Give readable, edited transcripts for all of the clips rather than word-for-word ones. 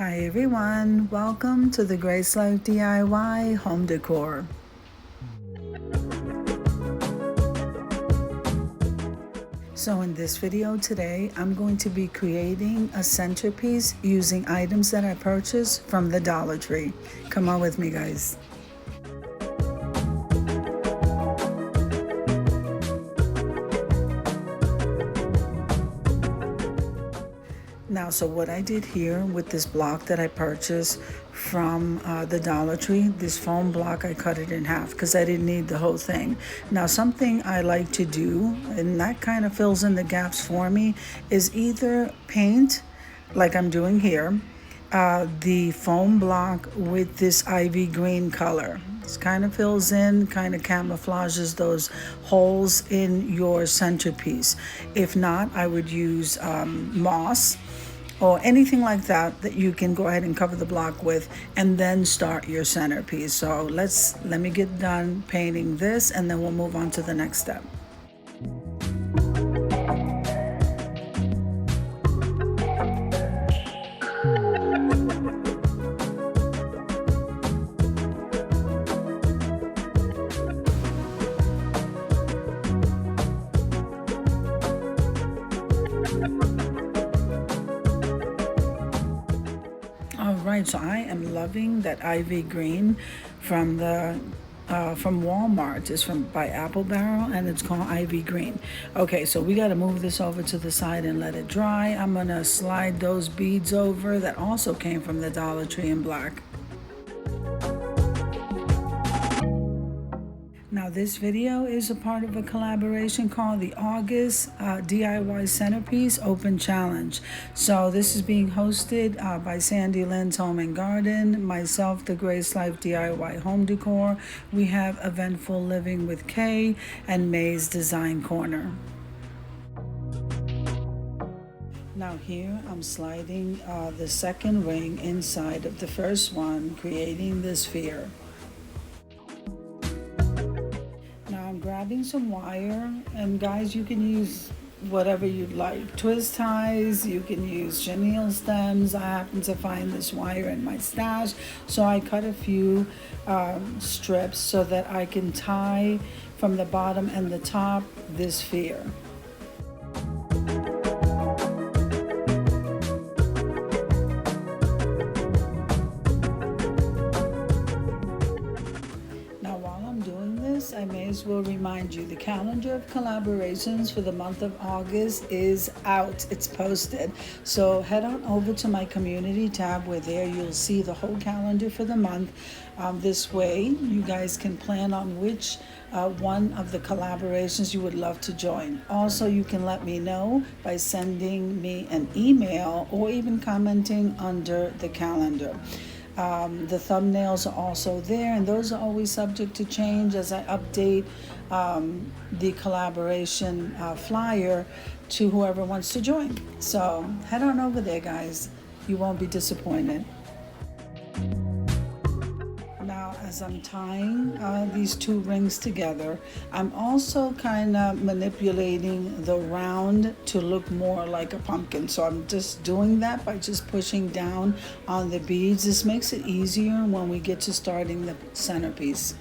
Hi everyone, welcome to the Grace Life DIY home decor. So in this video today, I'm going to be creating a centerpiece using items that I purchased from the Dollar Tree. Come on with me, guys. Now, so what I did here with this block that I purchased from the Dollar Tree, this foam block, I cut it in half because I didn't need the whole thing. Now, something I like to do, and that kind of fills in the gaps for me, is either paint, like I'm doing here, the foam block with this ivy green color. It kind of fills in, kind of camouflages those holes in your centerpiece. If not, I would use moss or anything like that that you can go ahead and cover the block with and then start your centerpiece. So let me get done painting this and then we'll move on to the next step. All right, so I am loving that ivy green from Walmart. It's by Apple Barrel and it's called Ivy Green. Okay, so we got to move this over to the side and let it dry. I'm gonna slide those beads over that also came from the Dollar Tree in black. Now this video is a part of a collaboration called the August DIY Centerpiece Open Challenge. So this is being hosted by Sandy Lynn's Home and Garden, myself, the Grace Life DIY Home Decor. We have Eventful Living with Kay and May's Design Corner. Now here I'm sliding the second ring inside of the first one, creating this sphere. I'm grabbing some wire, and guys, you can use whatever you'd like. Twist ties, you can use chenille stems. I happen to find this wire in my stash, so I cut a few strips so that I can tie from the bottom and the top this sphere. I may as well remind you, the calendar of collaborations for the month of August is out. It's posted. So head on over to my community tab where there you'll see the whole calendar for the month. This way you guys can plan on which one of the collaborations you would love to join. Also, you can let me know by sending me an email or even commenting under the calendar. The thumbnails are also there, and those are always subject to change as I update the collaboration flyer to whoever wants to join. So head on over there, guys. You won't be disappointed. Now, as I'm tying these two rings together, I'm also kind of manipulating the round to look more like a pumpkin. So I'm just doing that by just pushing down on the beads. This makes it easier when we get to starting the centerpiece.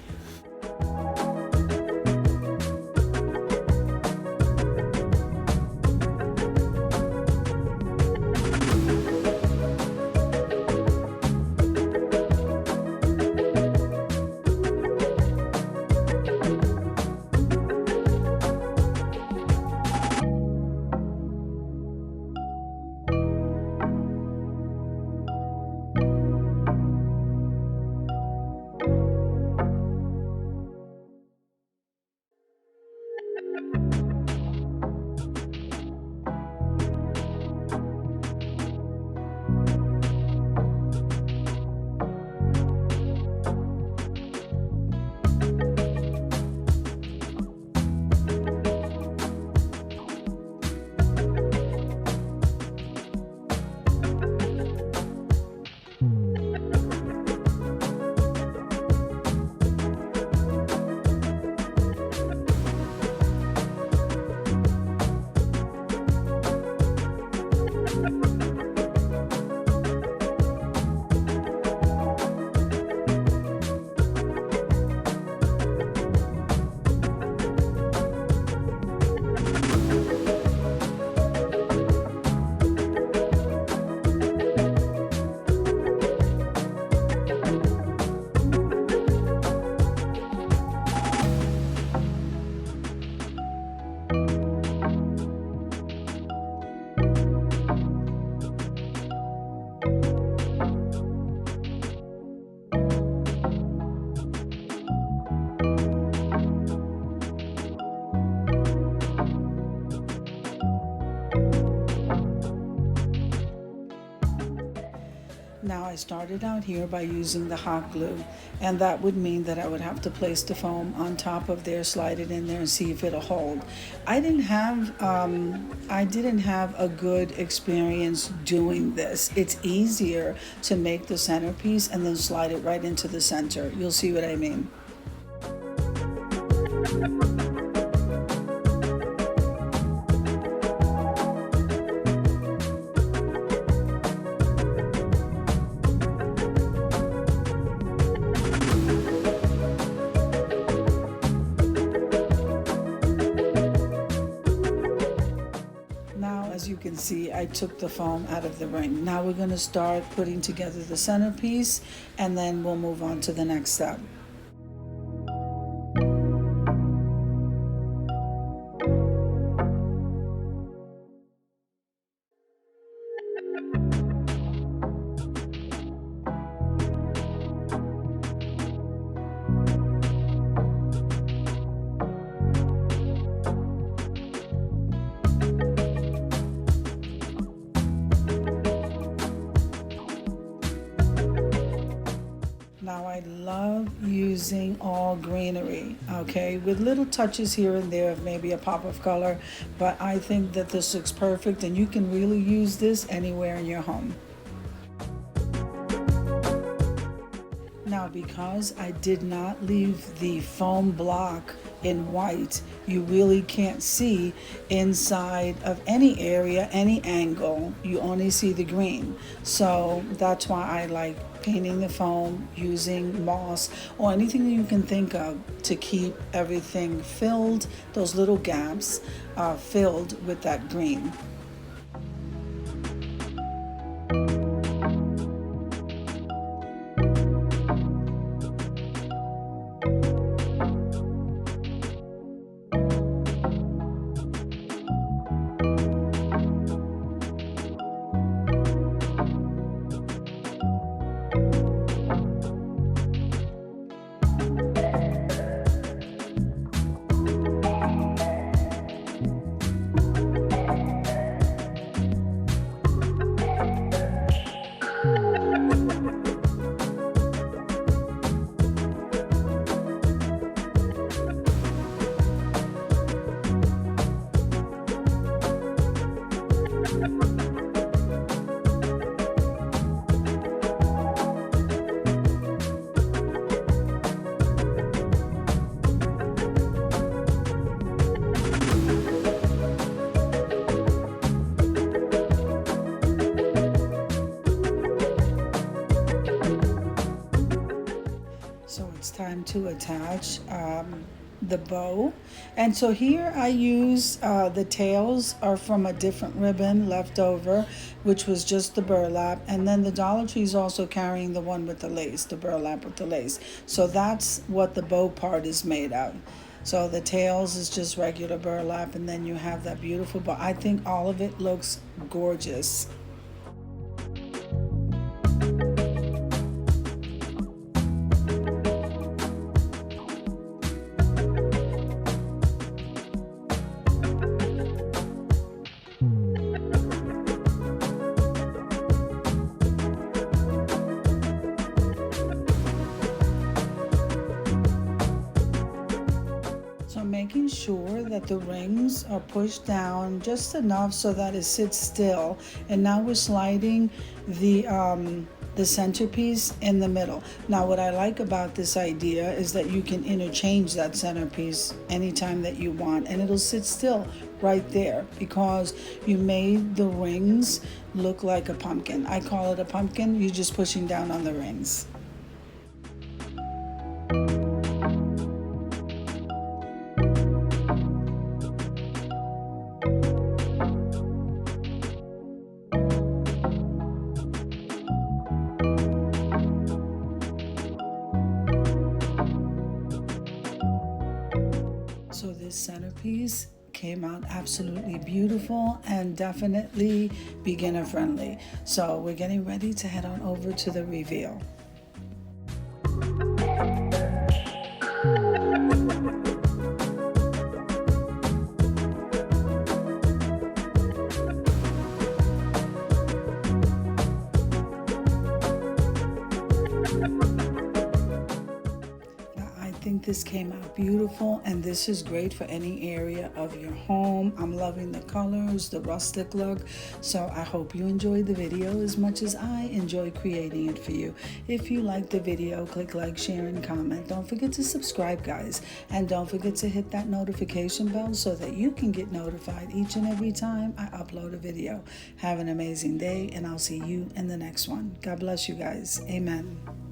Now I started out here by using the hot glue, and that would mean that I would have to place the foam on top of there, slide it in there and see if it'll hold. I didn't have a good experience doing this. It's easier to make the centerpiece and then slide it right into the center. You'll see what I mean. As you can see, I took the foam out of the ring. Now we're going to start putting together the centerpiece, and then we'll move on to the next step. Now I love using all greenery, okay, with little touches here and there of maybe a pop of color, but I think that this looks perfect and you can really use this anywhere in your home. Now, because I did not leave the foam block in white, you really can't see inside of any area, any angle. You only see the green. So that's why I like painting the foam using moss or anything that you can think of to keep everything filled, those little gaps filled with that green. Time to attach the bow, and so here I use the tails are from a different ribbon left over, which was just the burlap, and then the Dollar Tree is also carrying the one with the lace, the burlap with the lace. So that's what the bow part is made of. So the tails is just regular burlap, and then you have that beautiful bow. I think all of it looks gorgeous. Making sure that the rings are pushed down just enough so that it sits still, and now we're sliding the centerpiece in the middle. Now what I like about this idea is that you can interchange that centerpiece anytime that you want, and it'll sit still right there because you made the rings look like a pumpkin. I call it a pumpkin. You're just pushing down on the rings. So this centerpiece came out absolutely beautiful and definitely beginner friendly. So we're getting ready to head on over to the reveal. think this came out beautiful, and this is great for any area of your home. I'm loving the colors, the rustic look. So I hope you enjoyed the video as much as I enjoy creating it for you. If you liked the video, click like, share, and comment. Don't forget to subscribe, guys, and don't forget to hit that notification bell so that you can get notified each and every time I upload a video. Have an amazing day, and I'll see you in the next one. God bless you guys. Amen.